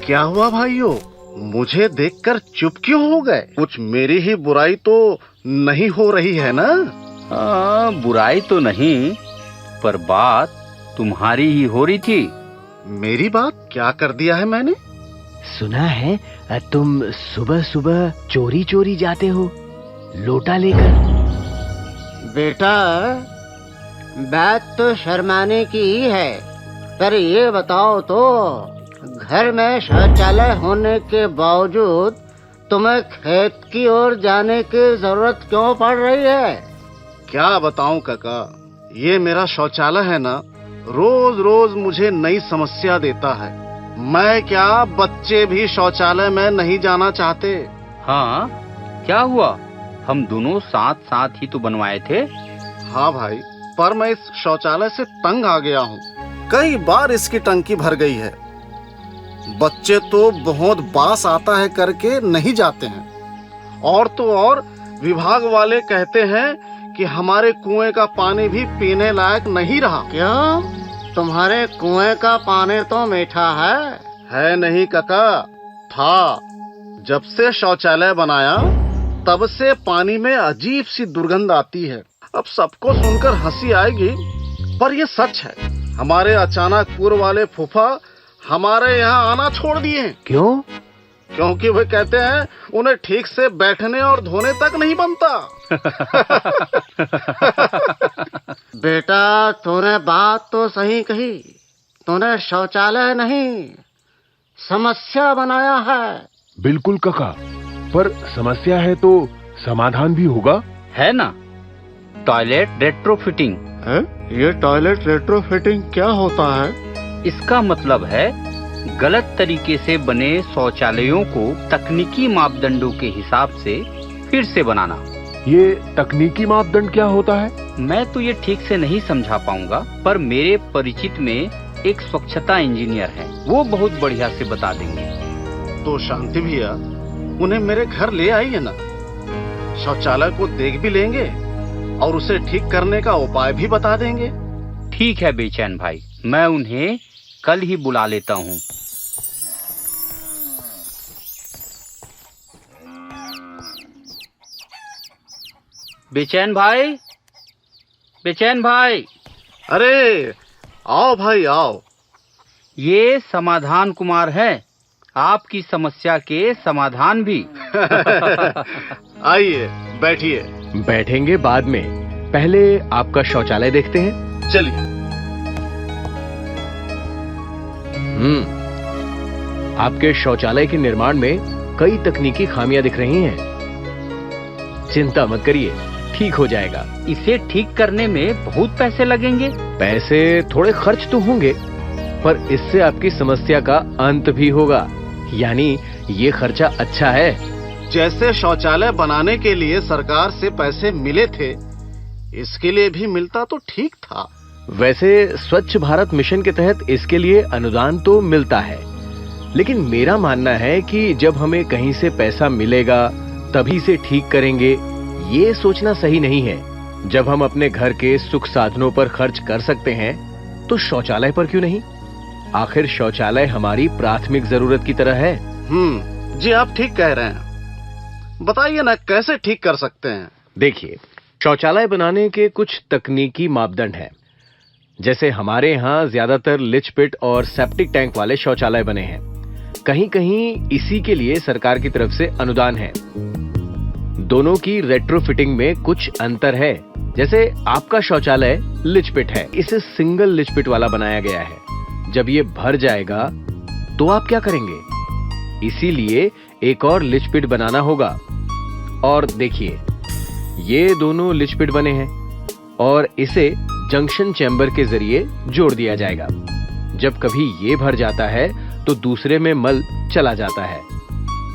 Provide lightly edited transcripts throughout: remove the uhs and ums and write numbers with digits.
क्या हुआ भाइयों, मुझे देखकर चुप क्यों हो गए? कुछ मेरी ही बुराई तो नहीं हो रही है ना? बुराई तो नहीं, पर बात तुम्हारी ही हो रही थी। मेरी बात क्या कर दिया है मैंने? सुना है तुम सुबह सुबह चोरी चोरी जाते हो लोटा लेकर। बेटा, बात तो शर्माने की ही है, पर ये बताओ तो घर में शौचालय होने के बावजूद तुम्हें खेत की ओर जाने की जरूरत क्यों पड़ रही है? क्या बताऊं काका, ये मेरा शौचालय है ना, रोज रोज मुझे नई समस्या देता है। मैं क्या, बच्चे भी शौचालय में नहीं जाना चाहते। हाँ, क्या हुआ? हम दोनों साथ साथ ही तो बनवाए थे। हाँ भाई, पर मैं इस शौचालय से तंग आ गया हूँ। कई बार इसकी टंकी भर गई है। बच्चे तो बहुत बास आता है करके नहीं जाते हैं, और तो और विभाग वाले कहते हैं कि हमारे कुएं का पानी भी पीने लायक नहीं रहा। क्यों? तुम्हारे कुएं का पानी तो मीठा है नहीं काका, था। जब से शौचालय बनाया तब से पानी में अजीब सी दुर्गंध आती है। अब सबको सुनकर हंसी आएगी, पर ये सच है। हमारे अचानक पूर्व वाले फूफा हमारे यहाँ आना छोड़ दिए। क्यों? क्योंकि वे कहते हैं उन्हें ठीक से बैठने और धोने तक नहीं बनता। बेटा, तूने बात तो सही कही। तूने शौचालय नहीं, समस्या बनाया है। बिल्कुल काका, पर समस्या है तो समाधान भी होगा, है ना? Toilet retrofitting. ये टॉयलेट रेट्रोफिटिंग क्या होता है? इसका मतलब है गलत तरीके से बने शौचालयों को तकनीकी मापदंडों के हिसाब से फिर से बनाना। ये तकनीकी मापदंड क्या होता है? मैं तो ये ठीक से नहीं समझा पाऊंगा, पर मेरे परिचित में एक स्वच्छता इंजीनियर है, वो बहुत बढ़िया से बता देंगे। तो शांति भैया, उन्हें मेरे घर ले आइए ना। शौचालय को देख भी लेंगे और उसे ठीक करने का उपाय भी बता देंगे। ठीक है बेचैन भाई, मैं उन्हें कल ही बुला लेता हूँ। बेचैन भाई, बेचैन भाई। अरे आओ भाई आओ। ये समाधान कुमार है, आपकी समस्या के समाधान भी। आइए बैठिए। बैठेंगे बाद में, पहले आपका शौचालय देखते हैं। चलिए। आपके शौचालय के निर्माण में कई तकनीकी खामियां दिख रही हैं। चिंता मत करिए, ठीक हो जाएगा। इसे ठीक करने में बहुत पैसे लगेंगे। पैसे थोड़े खर्च तो होंगे, पर इससे आपकी समस्या का अंत भी होगा। यानी ये खर्चा अच्छा है। जैसे शौचालय बनाने के लिए सरकार से पैसे मिले थे, इसके लिए भी मिलता तो ठीक था। वैसे स्वच्छ भारत मिशन के तहत इसके लिए अनुदान तो मिलता है, लेकिन मेरा मानना है कि जब हमें कहीं से पैसा मिलेगा तभी इसे ठीक करेंगे, ये सोचना सही नहीं है। जब हम अपने घर के सुख साधनों पर खर्च कर सकते हैं तो शौचालय पर क्यों नहीं? आखिर शौचालय हमारी प्राथमिक जरूरत की तरह है। जी आप ठीक कह रहे हैं। बताइए ना, कैसे ठीक कर सकते हैं? देखिए, शौचालय बनाने के कुछ तकनीकी मापदंड हैं। जैसे हमारे यहाँ ज्यादातर लिच पिट और सेप्टिक टैंक वाले शौचालय बने हैं। कहीं कहीं इसी के लिए सरकार की तरफ से अनुदान है। दोनों की रेट्रोफिटिंग में कुछ अंतर है। जैसे आपका शौचालय लिच पिट है, इसे सिंगल लिच पिट वाला बनाया गया है। जब ये भर जाएगा तो आप क्या करेंगे? इसीलिए एक और लिच पिट बनाना होगा। और देखिए, ये दोनों लिच पिट बने हैं और इसे जंक्शन चैम्बर के जरिए जोड़ दिया जाएगा। जब कभी ये भर जाता है तो दूसरे में मल चला जाता है।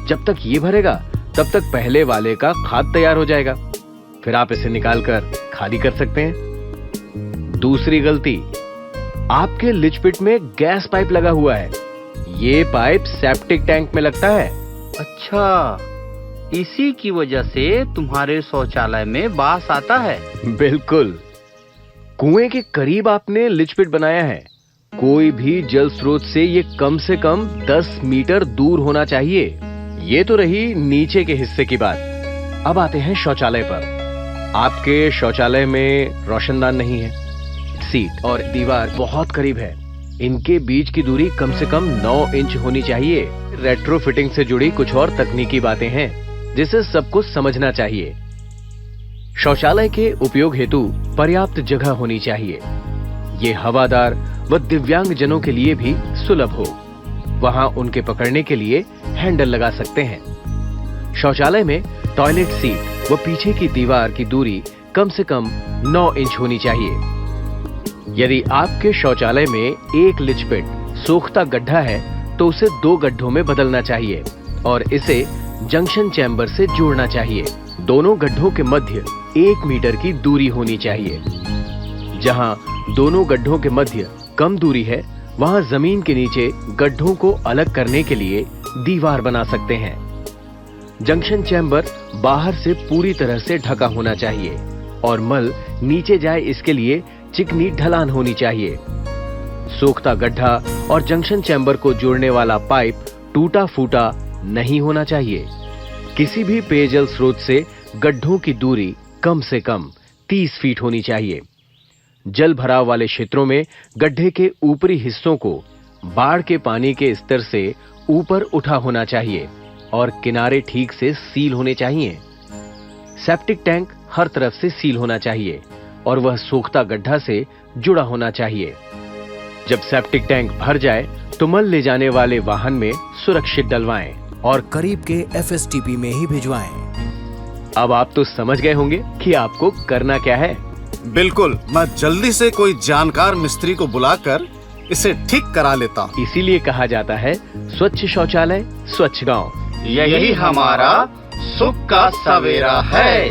जब तक ये भरेगा तब तक पहले वाले का खाद तैयार हो जाएगा। फिर आप इसे निकालकर खाली कर सकते हैं। दूसरी गलती, आपके लिच पिट में गैस पाइप लगा हुआ है। ये पाइप सेप्टिक टैंक में लगता है। अच्छा, इसी की वजह से तुम्हारे शौचालय में बास आता है। बिल्कुल। कुएं के करीब आपने लिच पिट बनाया है। कोई भी जल स्रोत से ये कम से कम 10 मीटर दूर होना चाहिए। ये तो रही नीचे के हिस्से की बात। अब आते हैं शौचालय पर। आपके शौचालय में रोशनदान नहीं है, सीट और दीवार बहुत करीब है। इनके बीच की दूरी कम से कम 9 इंच होनी चाहिए। रेट्रोफिटिंग से जुड़ी कुछ और तकनीकी बातें हैं जिसे सबको समझना चाहिए। शौचालय के उपयोग हेतु पर्याप्त जगह होनी चाहिए। ये हवादार व दिव्यांग जनों के लिए भी सुलभ हो। वहां उनके पकड़ने के लिए हैंडल लगा सकते हैं। शौचालय में टॉयलेट सीट व पीछे की दीवार की दूरी कम से कम 9 इंच होनी चाहिए। यदि आपके शौचालय में एक लिच पिट सोखता गड्ढा है तो उसे 2 गड्ढों में बदलना चाहिए और इसे जंक्शन चैम्बर से जोड़ना चाहिए। दोनों गड्ढों के मध्य 1 मीटर की दूरी होनी चाहिए। जहां दोनों गड्ढों के मध्य कम दूरी है वहां जमीन के नीचे गड्ढों को अलग करने के लिए दीवार बना सकते हैं। जंक्शन चैम्बर बाहर से पूरी तरह से ढका होना चाहिए और मल नीचे जाए इसके लिए चिकनी ढलान होनी चाहिए। सोखता गड्ढा और जंक्शन चैम्बर को जोड़ने वाला पाइप टूटा फूटा नहीं होना चाहिए। किसी भी पेयजल स्रोत से गड्ढों की दूरी कम से कम 30 फीट होनी चाहिए। जल भराव वाले क्षेत्रों में गड्ढे के ऊपरी हिस्सों को बाढ़ के पानी के स्तर से ऊपर उठा होना चाहिए और किनारे ठीक से सील होने चाहिए। सेप्टिक टैंक हर तरफ से सील होना चाहिए और वह सोखता गड्ढा से जुड़ा होना चाहिए। जब सेप्टिक टैंक भर जाए तो मल ले जाने वाले वाहन में सुरक्षित डलवाएं और करीब के एफएसटीपी में ही भिजवाएं। अब आप तो समझ गए होंगे कि आपको करना क्या है। बिल्कुल, मैं जल्दी से कोई जानकार मिस्त्री को बुलाकर इसे ठीक करा लेता हूँ। इसीलिए कहा जाता है स्वच्छ शौचालय स्वच्छ गांव। यही हमारा सुख का सवेरा है।